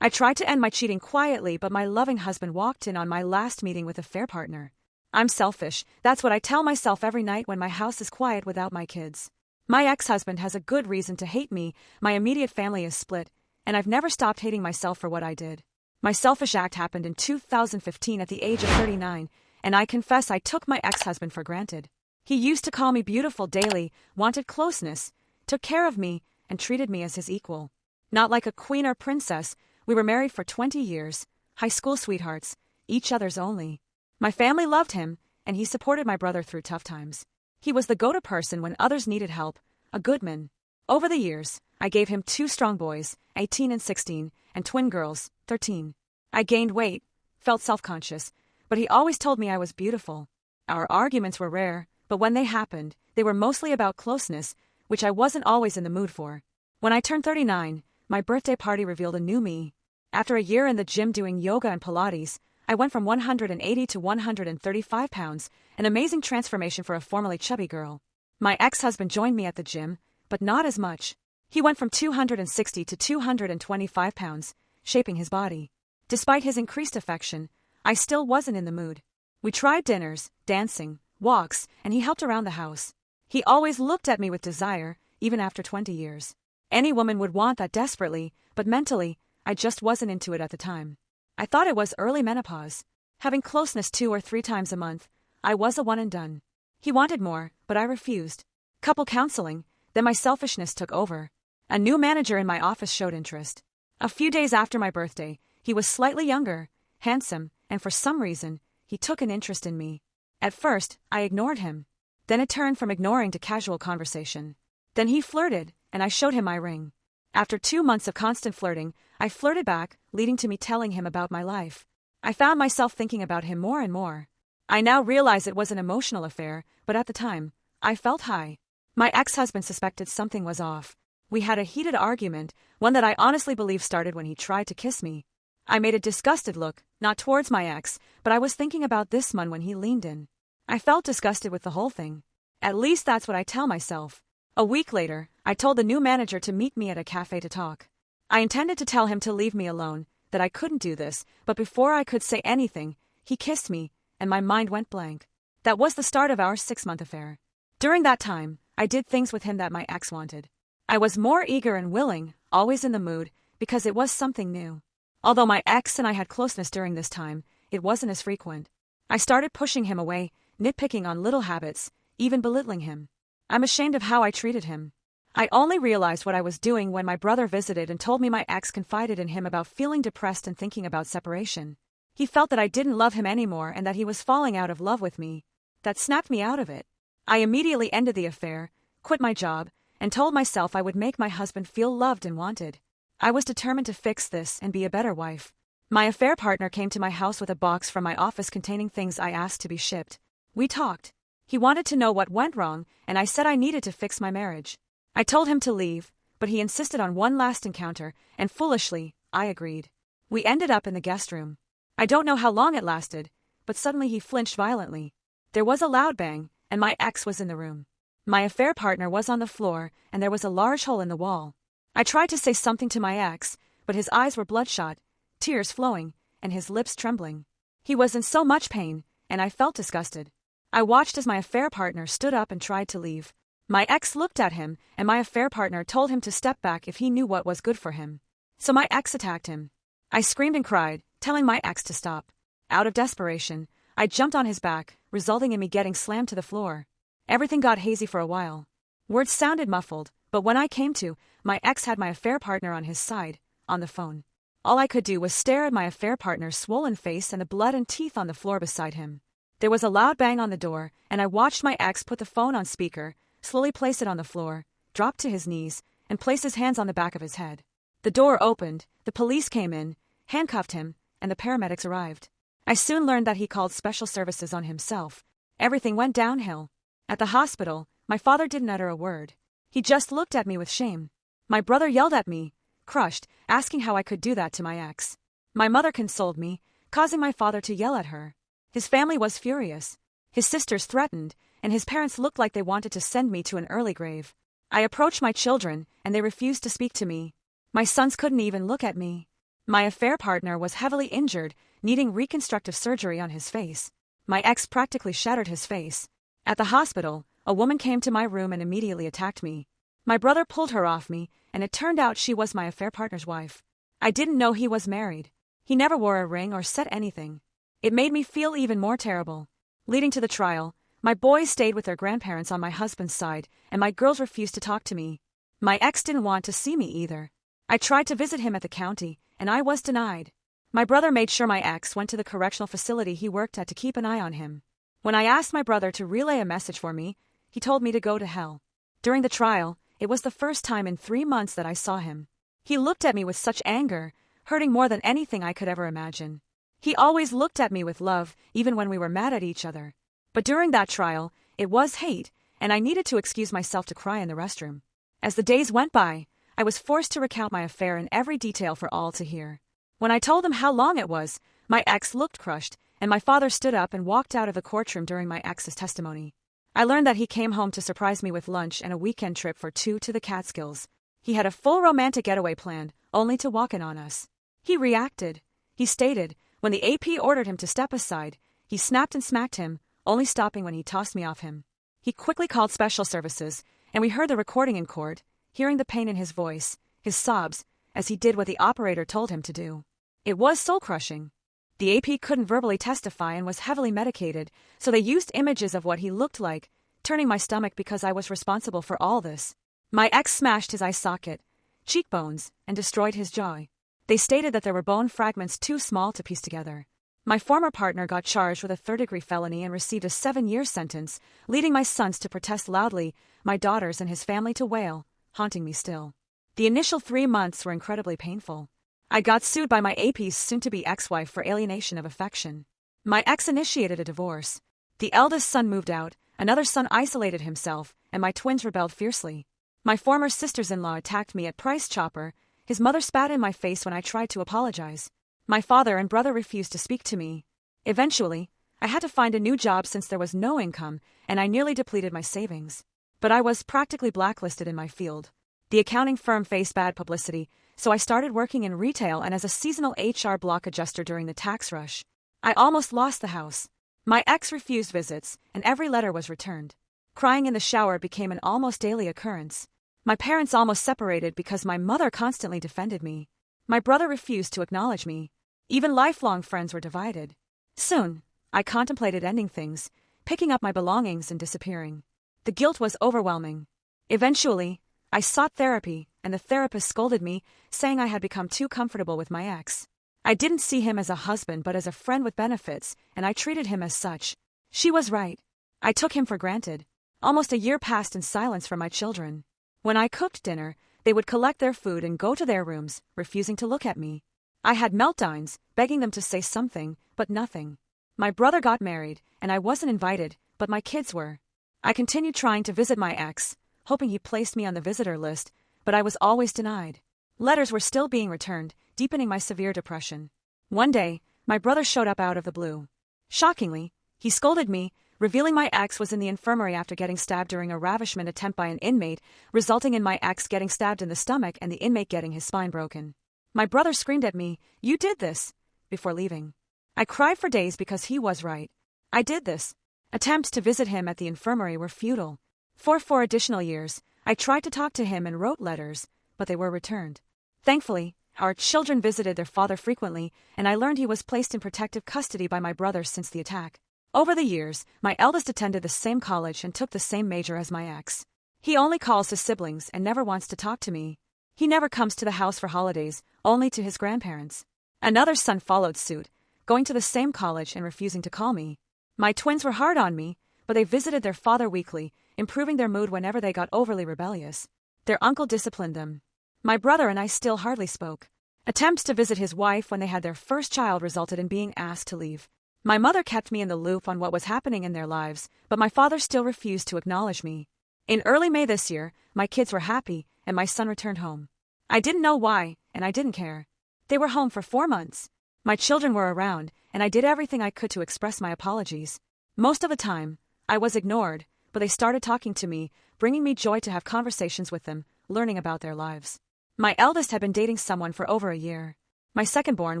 I tried to end my cheating quietly, but my loving husband walked in on my last meeting with a affair partner. I'm selfish, that's what I tell myself every night when my house is quiet without my kids. My ex-husband has a good reason to hate me, my immediate family is split, and I've never stopped hating myself for what I did. My selfish act happened in 2015 at the age of 39, and I confess I took my ex-husband for granted. He used to call me beautiful daily, wanted closeness, took care of me, and treated me as his equal. Not like a queen or princess, we were married for 20 years, high school sweethearts, each other's only. My family loved him, and he supported my brother through tough times. He was the go-to person when others needed help, a good man. Over the years, I gave him 2 strong boys, 18 and 16, and twin girls, 13. I gained weight, felt self-conscious, but he always told me I was beautiful. Our arguments were rare, but when they happened, they were mostly about closeness, which I wasn't always in the mood for. When I turned 39, my birthday party revealed a new me. After a year in the gym doing yoga and Pilates, I went from 180 to 135 pounds, an amazing transformation for a formerly chubby girl. My ex-husband joined me at the gym, but not as much. He went from 260 to 225 pounds, shaping his body. Despite his increased affection, I still wasn't in the mood. We tried dinners, dancing, walks, and he helped around the house. He always looked at me with desire, even after 20 years. Any woman would want that desperately, but mentally, I just wasn't into it at the time. I thought it was early menopause. Having closeness 2 or 3 times a month, I was a one and done. He wanted more, but I refused. Couple counseling, then my selfishness took over. A new manager in my office showed interest. A few days after my birthday, he was slightly younger, handsome, and for some reason, he took an interest in me. At first, I ignored him. Then it turned from ignoring to casual conversation. Then he flirted, and I showed him my ring. After 2 months of constant flirting, I flirted back, leading to me telling him about my life. I found myself thinking about him more and more. I now realize it was an emotional affair, but at the time, I felt high. My ex-husband suspected something was off. We had a heated argument, one that I honestly believe started when he tried to kiss me. I made a disgusted look, not towards my ex, but I was thinking about this one when he leaned in. I felt disgusted with the whole thing. At least that's what I tell myself. A week later, I told the new manager to meet me at a cafe to talk. I intended to tell him to leave me alone, that I couldn't do this, but before I could say anything, he kissed me, and my mind went blank. That was the start of our 6-month affair. During that time, I did things with him that my ex wanted. I was more eager and willing, always in the mood, because it was something new. Although my ex and I had closeness during this time, it wasn't as frequent. I started pushing him away, nitpicking on little habits, even belittling him. I'm ashamed of how I treated him. I only realized what I was doing when my brother visited and told me my ex confided in him about feeling depressed and thinking about separation. He felt that I didn't love him anymore and that he was falling out of love with me. That snapped me out of it. I immediately ended the affair, quit my job, and told myself I would make my husband feel loved and wanted. I was determined to fix this and be a better wife. My affair partner came to my house with a box from my office containing things I asked to be shipped. We talked. He wanted to know what went wrong, and I said I needed to fix my marriage. I told him to leave, but he insisted on one last encounter, and foolishly, I agreed. We ended up in the guest room. I don't know how long it lasted, but suddenly he flinched violently. There was a loud bang, and my ex was in the room. My affair partner was on the floor, and there was a large hole in the wall. I tried to say something to my ex, but his eyes were bloodshot, tears flowing, and his lips trembling. He was in so much pain, and I felt disgusted. I watched as my affair partner stood up and tried to leave. My ex looked at him, and my affair partner told him to step back if he knew what was good for him. So my ex attacked him. I screamed and cried, telling my ex to stop. Out of desperation, I jumped on his back, resulting in me getting slammed to the floor. Everything got hazy for a while. Words sounded muffled, but when I came to, my ex had my affair partner on his side, on the phone. All I could do was stare at my affair partner's swollen face and the blood and teeth on the floor beside him. There was a loud bang on the door, and I watched my ex put the phone on speaker, slowly place it on the floor, drop to his knees, and place his hands on the back of his head. The door opened, the police came in, handcuffed him, and the paramedics arrived. I soon learned that he called special services on himself. Everything went downhill. At the hospital, my father didn't utter a word. He just looked at me with shame. My brother yelled at me, crushed, asking how I could do that to my ex. My mother consoled me, causing my father to yell at her. His family was furious. His sisters threatened, and his parents looked like they wanted to send me to an early grave. I approached my children, and they refused to speak to me. My sons couldn't even look at me. My affair partner was heavily injured, needing reconstructive surgery on his face. My ex practically shattered his face. At the hospital, a woman came to my room and immediately attacked me. My brother pulled her off me, and it turned out she was my affair partner's wife. I didn't know he was married. He never wore a ring or said anything. It made me feel even more terrible. Leading to the trial, my boys stayed with their grandparents on my husband's side, and my girls refused to talk to me. My ex didn't want to see me either. I tried to visit him at the county, and I was denied. My brother made sure my ex went to the correctional facility he worked at to keep an eye on him. When I asked my brother to relay a message for me, he told me to go to hell. During the trial, it was the first time in 3 months that I saw him. He looked at me with such anger, hurting more than anything I could ever imagine. He always looked at me with love, even when we were mad at each other. But during that trial, it was hate, and I needed to excuse myself to cry in the restroom. As the days went by, I was forced to recount my affair in every detail for all to hear. When I told him how long it was, my ex looked crushed, and my father stood up and walked out of the courtroom during my ex's testimony. I learned that he came home to surprise me with lunch and a weekend trip for 2 to the Catskills. He had a full romantic getaway planned, only to walk in on us. He reacted. He stated, when the AP ordered him to step aside, he snapped and smacked him, only stopping when he tossed me off him. He quickly called special services, and we heard the recording in court, hearing the pain in his voice, his sobs, as he did what the operator told him to do. It was soul-crushing. The AP couldn't verbally testify and was heavily medicated, so they used images of what he looked like, turning my stomach because I was responsible for all this. My ex smashed his eye socket, cheekbones, and destroyed his jaw. They stated that there were bone fragments too small to piece together. My former partner got charged with a third-degree felony and received a 7-year sentence, leading my sons to protest loudly, my daughters and his family to wail, haunting me still. The initial 3 months were incredibly painful. I got sued by my AP's soon-to-be ex-wife for alienation of affection. My ex initiated a divorce. The eldest son moved out, another son isolated himself, and my twins rebelled fiercely. My former sisters-in-law attacked me at Price Chopper. His mother spat in my face when I tried to apologize. My father and brother refused to speak to me. Eventually, I had to find a new job since there was no income, and I nearly depleted my savings. But I was practically blacklisted in my field. The accounting firm faced bad publicity, so I started working in retail and as a seasonal HR block adjuster during the tax rush. I almost lost the house. My ex refused visits, and every letter was returned. Crying in the shower became an almost daily occurrence. My parents almost separated because my mother constantly defended me. My brother refused to acknowledge me. Even lifelong friends were divided. Soon, I contemplated ending things, picking up my belongings and disappearing. The guilt was overwhelming. Eventually, I sought therapy, and the therapist scolded me, saying I had become too comfortable with my ex. I didn't see him as a husband but as a friend with benefits, and I treated him as such. She was right. I took him for granted. Almost a year passed in silence for my children. When I cooked dinner, they would collect their food and go to their rooms, refusing to look at me. I had meltdowns, begging them to say something, but nothing. My brother got married, and I wasn't invited, but my kids were. I continued trying to visit my ex, hoping he placed me on the visitor list, but I was always denied. Letters were still being returned, deepening my severe depression. One day, my brother showed up out of the blue. Shockingly, he scolded me, revealing my ex was in the infirmary after getting stabbed during a ravishment attempt by an inmate, resulting in my ex getting stabbed in the stomach and the inmate getting his spine broken. My brother screamed at me, "You did this," before leaving. I cried for days because he was right. I did this. Attempts to visit him at the infirmary were futile. For 4 additional years, I tried to talk to him and wrote letters, but they were returned. Thankfully, our children visited their father frequently, and I learned he was placed in protective custody by my brother since the attack. Over the years, my eldest attended the same college and took the same major as my ex. He only calls his siblings and never wants to talk to me. He never comes to the house for holidays, only to his grandparents. Another son followed suit, going to the same college and refusing to call me. My twins were hard on me, but they visited their father weekly, improving their mood whenever they got overly rebellious. Their uncle disciplined them. My brother and I still hardly spoke. Attempts to visit his wife when they had their first child resulted in being asked to leave. My mother kept me in the loop on what was happening in their lives, but my father still refused to acknowledge me. In early May this year, my kids were happy, and my son returned home. I didn't know why, and I didn't care. They were home for 4 months. My children were around, and I did everything I could to express my apologies. Most of the time, I was ignored, but they started talking to me, bringing me joy to have conversations with them, learning about their lives. My eldest had been dating someone for over a year. My second-born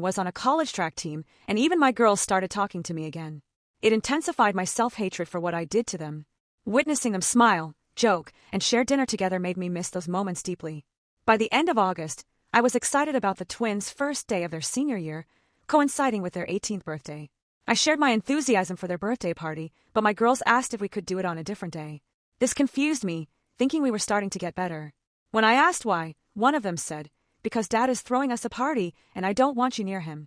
was on a college track team, and even my girls started talking to me again. It intensified my self-hatred for what I did to them. Witnessing them smile, joke, and share dinner together made me miss those moments deeply. By the end of August, I was excited about the twins' first day of their senior year, coinciding with their 18th birthday. I shared my enthusiasm for their birthday party, but my girls asked if we could do it on a different day. This confused me, thinking we were starting to get better. When I asked why, one of them said, "Because Dad is throwing us a party, and I don't want you near him."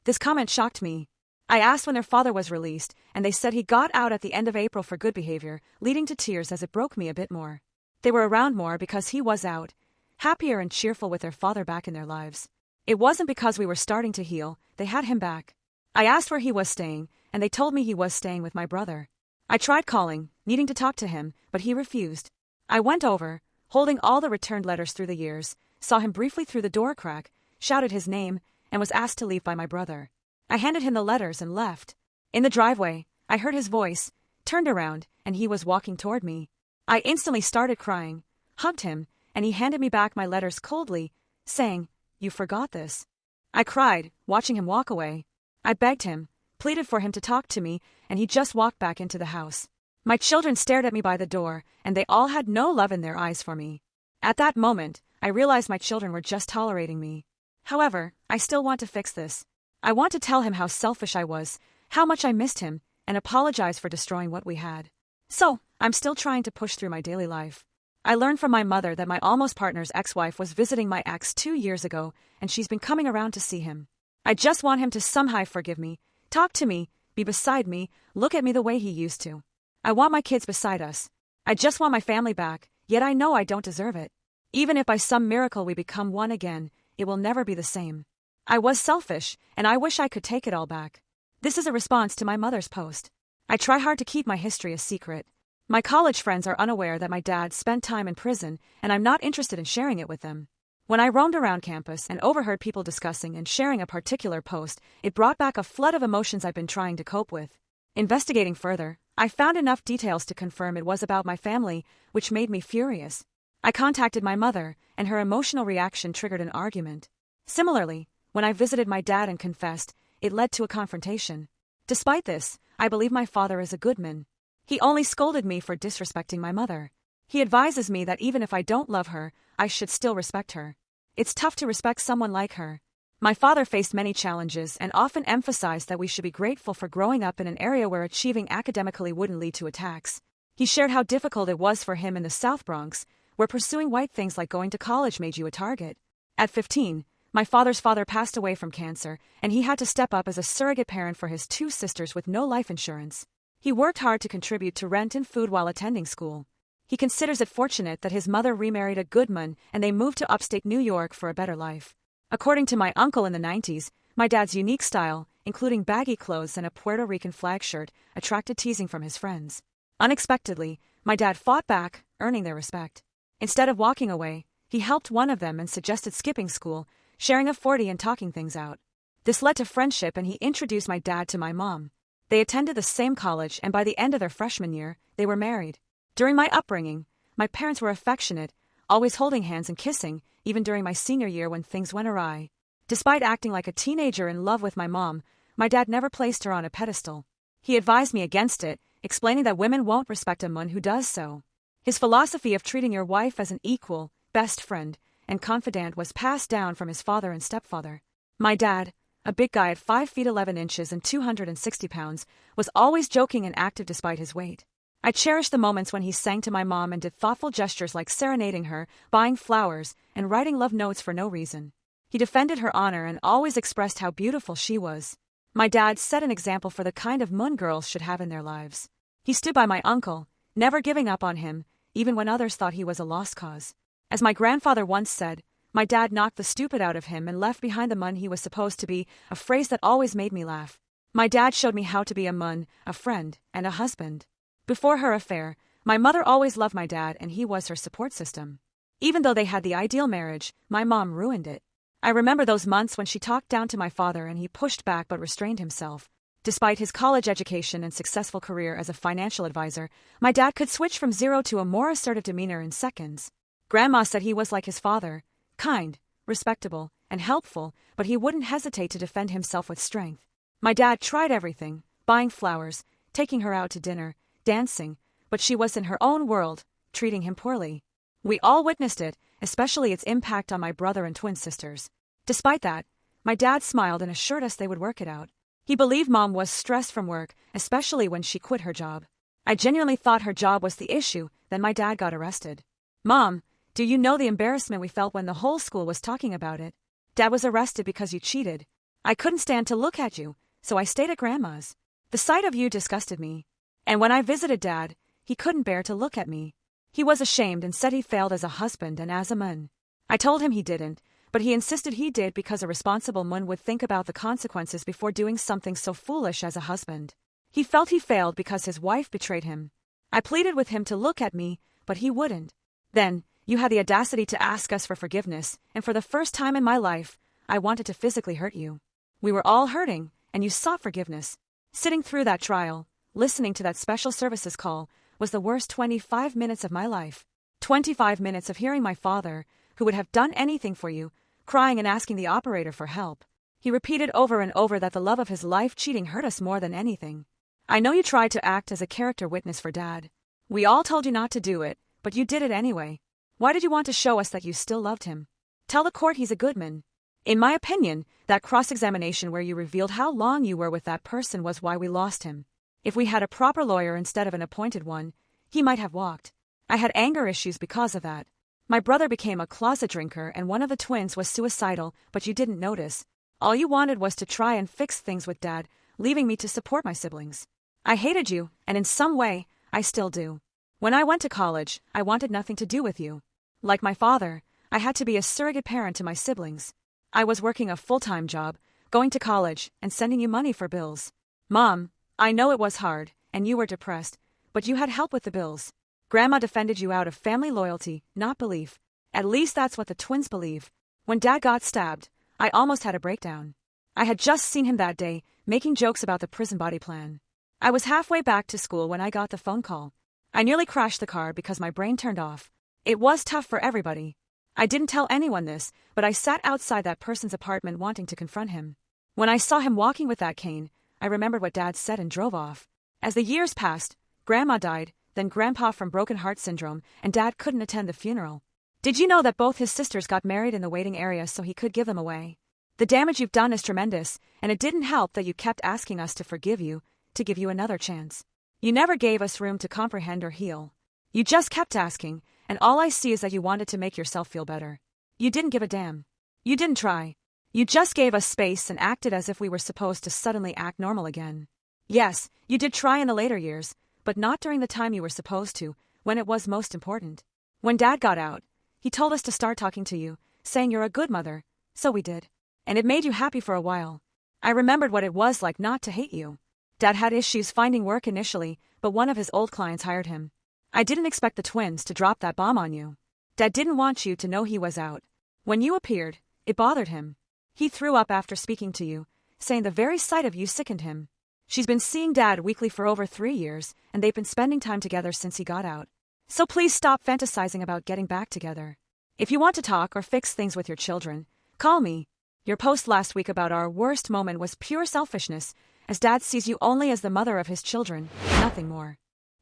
This comment shocked me. I asked when their father was released, and they said he got out at the end of April for good behavior, leading to tears as it broke me a bit more. They were around more because he was out, happier and cheerful with their father back in their lives. It wasn't because we were starting to heal, they had him back. I asked where he was staying, and they told me he was staying with my brother. I tried calling, needing to talk to him, but he refused. I went over, holding all the returned letters through the years, saw him briefly through the door crack, shouted his name, and was asked to leave by my brother. I handed him the letters and left. In the driveway, I heard his voice, turned around, and he was walking toward me. I instantly started crying, hugged him, and he handed me back my letters coldly, saying, "You forgot this." I cried, watching him walk away. I begged him, pleaded for him to talk to me, and he just walked back into the house. My children stared at me by the door, and they all had no love in their eyes for me. At that moment, I realized my children were just tolerating me. However, I still want to fix this. I want to tell him how selfish I was, how much I missed him, and apologize for destroying what we had. So, I'm still trying to push through my daily life. I learned from my mother that my almost partner's ex-wife was visiting my ex 2 years ago, and she's been coming around to see him. I just want him to somehow forgive me, talk to me, be beside me, look at me the way he used to. I want my kids beside us. I just want my family back, yet I know I don't deserve it. Even if by some miracle we become one again, it will never be the same. I was selfish, and I wish I could take it all back. This is a response to my mother's post. I try hard to keep my history a secret. My college friends are unaware that my dad spent time in prison, and I'm not interested in sharing it with them. When I roamed around campus and overheard people discussing and sharing a particular post, it brought back a flood of emotions I've been trying to cope with. Investigating further, I found enough details to confirm it was about my family, which made me furious. I contacted my mother, and her emotional reaction triggered an argument. Similarly, when I visited my dad and confessed, it led to a confrontation. Despite this, I believe my father is a good man. He only scolded me for disrespecting my mother. He advises me that even if I don't love her, I should still respect her. It's tough to respect someone like her. My father faced many challenges and often emphasized that we should be grateful for growing up in an area where achieving academically wouldn't lead to attacks. He shared how difficult it was for him in the South Bronx, where pursuing white things like going to college made you a target. At 15, my father's father passed away from cancer, and he had to step up as a surrogate parent for his 2 sisters with no life insurance. He worked hard to contribute to rent and food while attending school. He considers it fortunate that his mother remarried a good man and they moved to upstate New York for a better life. According to my uncle in the 90s, my dad's unique style, including baggy clothes and a Puerto Rican flag shirt, attracted teasing from his friends. Unexpectedly, my dad fought back, earning their respect. Instead of walking away, he helped one of them and suggested skipping school, sharing a 40 and talking things out. This led to friendship, and he introduced my dad to my mom. They attended the same college, and by the end of their freshman year, they were married. During my upbringing, my parents were affectionate, always holding hands and kissing, even during my senior year when things went awry. Despite acting like a teenager in love with my mom, my dad never placed her on a pedestal. He advised me against it, explaining that women won't respect a man who does so. His philosophy of treating your wife as an equal, best friend, and confidant was passed down from his father and stepfather. My dad, a big guy at 5 feet 11 inches and 260 pounds, was always joking and active despite his weight. I cherished the moments when he sang to my mom and did thoughtful gestures like serenading her, buying flowers, and writing love notes for no reason. He defended her honor and always expressed how beautiful she was. My dad set an example for the kind of man girls should have in their lives. He stood by my uncle, never giving up on him, even when others thought he was a lost cause. As my grandfather once said, my dad knocked the stupid out of him and left behind the man he was supposed to be, a phrase that always made me laugh. My dad showed me how to be a man, a friend, and a husband. Before her affair, my mother always loved my dad and he was her support system. Even though they had the ideal marriage, my mom ruined it. I remember those months when she talked down to my father and he pushed back but restrained himself. Despite his college education and successful career as a financial advisor, my dad could switch from zero to a more assertive demeanor in seconds. Grandma said he was like his father, kind, respectable, and helpful, but he wouldn't hesitate to defend himself with strength. My dad tried everything, buying flowers, taking her out to dinner, dancing, but she was in her own world, treating him poorly. We all witnessed it, especially its impact on my brother and twin sisters. Despite that, my dad smiled and assured us they would work it out. He believed Mom was stressed from work, especially when she quit her job. I genuinely thought her job was the issue, then my dad got arrested. Mom, do you know the embarrassment we felt when the whole school was talking about it? Dad was arrested because you cheated. I couldn't stand to look at you, so I stayed at Grandma's. The sight of you disgusted me. And when I visited Dad, he couldn't bear to look at me. He was ashamed and said he failed as a husband and as a man. I told him he didn't, but he insisted he did because a responsible man would think about the consequences before doing something so foolish as a husband. He felt he failed because his wife betrayed him. I pleaded with him to look at me, but he wouldn't. Then, you had the audacity to ask us for forgiveness, and for the first time in my life, I wanted to physically hurt you. We were all hurting, and you sought forgiveness. Sitting through that trial, listening to that special services call, was the worst 25 minutes of my life. 25 minutes of hearing my father, who would have done anything for you, crying and asking the operator for help. He repeated over and over that the love of his life cheating hurt us more than anything. I know you tried to act as a character witness for Dad. We all told you not to do it, but you did it anyway. Why did you want to show us that you still loved him? Tell the court he's a good man. In my opinion, that cross-examination where you revealed how long you were with that person was why we lost him. If we had a proper lawyer instead of an appointed one, he might have walked. I had anger issues because of that. My brother became a closet drinker and one of the twins was suicidal, but you didn't notice. All you wanted was to try and fix things with Dad, leaving me to support my siblings. I hated you, and in some way, I still do. When I went to college, I wanted nothing to do with you. Like my father, I had to be a surrogate parent to my siblings. I was working a full-time job, going to college, and sending you money for bills. Mom, I know it was hard, and you were depressed, but you had help with the bills. Grandma defended you out of family loyalty, not belief. At least that's what the twins believe. When Dad got stabbed, I almost had a breakdown. I had just seen him that day, making jokes about the prison body plan. I was halfway back to school when I got the phone call. I nearly crashed the car because my brain turned off. It was tough for everybody. I didn't tell anyone this, but I sat outside that person's apartment wanting to confront him. When I saw him walking with that cane, I remembered what Dad said and drove off. As the years passed, Grandma died, then Grandpa from broken heart syndrome, and Dad couldn't attend the funeral. Did you know that both his sisters got married in the waiting area so he could give them away? The damage you've done is tremendous, and it didn't help that you kept asking us to forgive you, to give you another chance. You never gave us room to comprehend or heal. You just kept asking, and all I see is that you wanted to make yourself feel better. You didn't give a damn. You didn't try. You just gave us space and acted as if we were supposed to suddenly act normal again. Yes, you did try in the later years, but not during the time you were supposed to, when it was most important. When Dad got out, he told us to start talking to you, saying you're a good mother, so we did. And it made you happy for a while. I remembered what it was like not to hate you. Dad had issues finding work initially, but one of his old clients hired him. I didn't expect the twins to drop that bomb on you. Dad didn't want you to know he was out. When you appeared, it bothered him. He threw up after speaking to you, saying the very sight of you sickened him. She's been seeing Dad weekly for over 3 years, and they've been spending time together since he got out. So please stop fantasizing about getting back together. If you want to talk or fix things with your children, call me. Your post last week about our worst moment was pure selfishness, as Dad sees you only as the mother of his children, nothing more.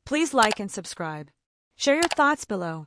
Please like and subscribe. Share your thoughts below.